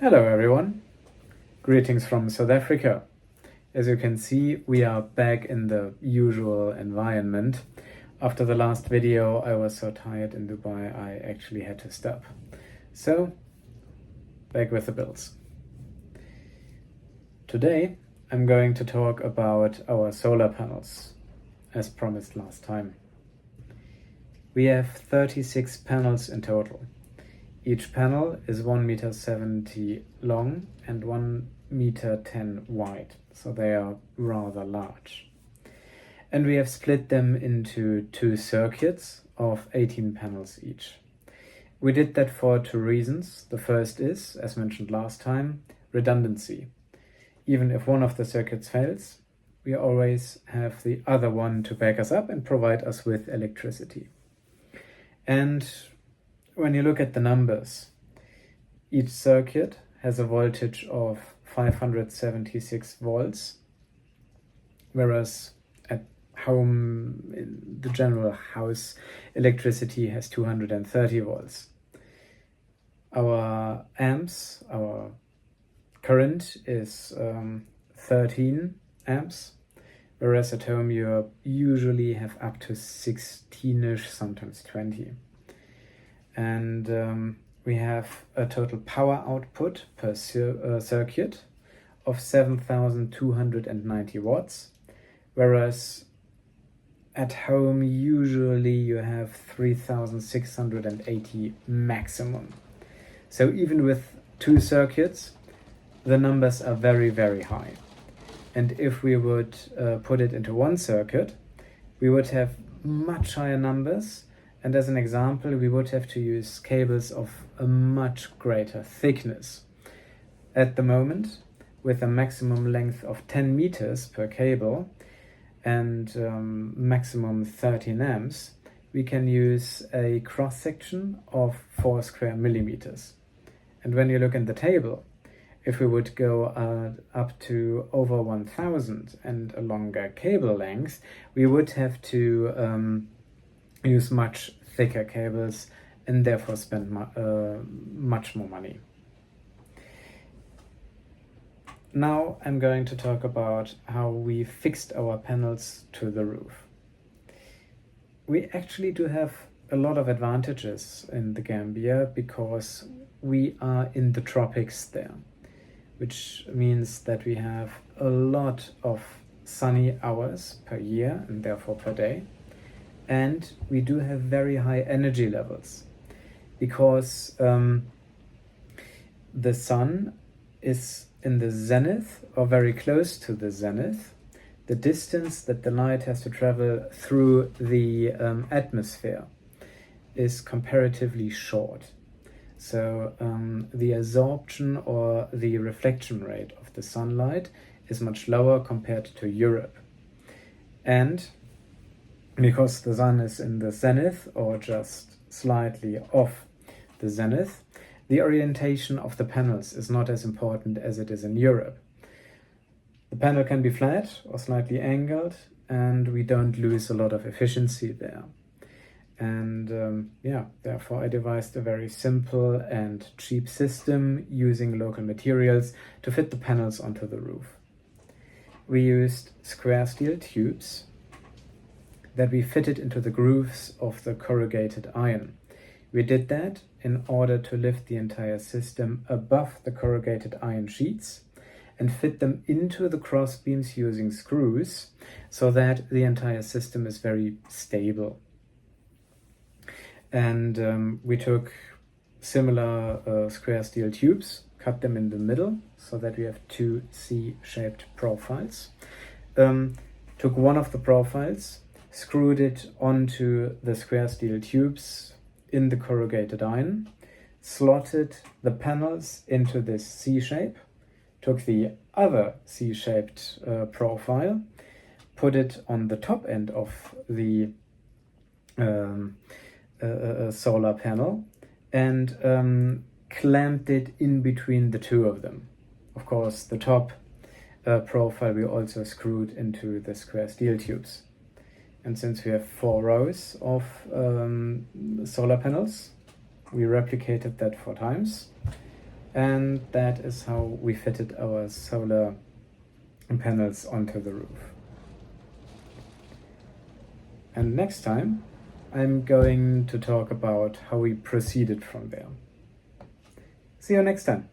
Hello everyone, greetings from South Africa. As you can see, we are back in the usual environment. After the last video, I was so tired in Dubai, I actually had to stop. So, back with the bills. Today, I'm going to talk about our solar panels, as promised last time. We have 36 panels in total. Each panel is 1.70 meters long and 1.10 meters wide, so they are rather large. And we have split them into two circuits of 18 panels each. We did that for two reasons. The first is, as mentioned last time, redundancy. Even if one of the circuits fails, we always have the other one to back us up and provide us with electricity. And when you look at the numbers, each circuit has a voltage of 576 volts, whereas at home, in the general house, electricity has 230 volts. Our amps, our current is 13 amps, whereas at home you usually have up to 16-ish, sometimes 20. And we have a total power output per circuit of 7,290 watts, whereas at home usually you have 3,680 maximum. So even with two circuits, the numbers are very, very high. And if we would put it into one circuit, we would have much higher numbers. And as an example, we would have to use cables of a much greater thickness. At the moment, with a maximum length of 10 meters per cable and maximum 13 amps, we can use a cross-section of 4 square millimeters. And when you look in the table, if we would go up to over 1,000 and a longer cable length, we would have to use much thicker cables and therefore spend much more money. Now I'm going to talk about how we fixed our panels to the roof. We actually do have a lot of advantages in the Gambia because we are in the tropics there, which means that we have a lot of sunny hours per year and therefore per day. And we do have very high energy levels because the sun is in the zenith or very close to the zenith. The distance that the light has to travel through the atmosphere is comparatively short. So the absorption or the reflection rate of the sunlight is much lower compared to Europe. And because the sun is in the zenith or just slightly off the zenith, the orientation of the panels is not as important as it is in Europe. The panel can be flat or slightly angled, and we don't lose a lot of efficiency there. And therefore I devised a very simple and cheap system using local materials to fit the panels onto the roof. We used square steel tubes that we fitted into the grooves of the corrugated iron. We did that in order to lift the entire system above the corrugated iron sheets and fit them into the cross beams using screws so that the entire system is very stable. And we took similar square steel tubes, cut them in the middle so that we have two C-shaped profiles. Took one of the profiles, screwed it onto the square steel tubes in the corrugated iron, slotted the panels into this C-shape, took the other C-shaped profile, put it on the top end of the solar panel, and clamped it in between the two of them. Of course, the top profile we also screwed into the square steel tubes. And since we have 4 rows of solar panels, we replicated that 4 times And that is how we fitted our solar panels onto the roof. And next time, I'm going to talk about how we proceeded from there. See you next time.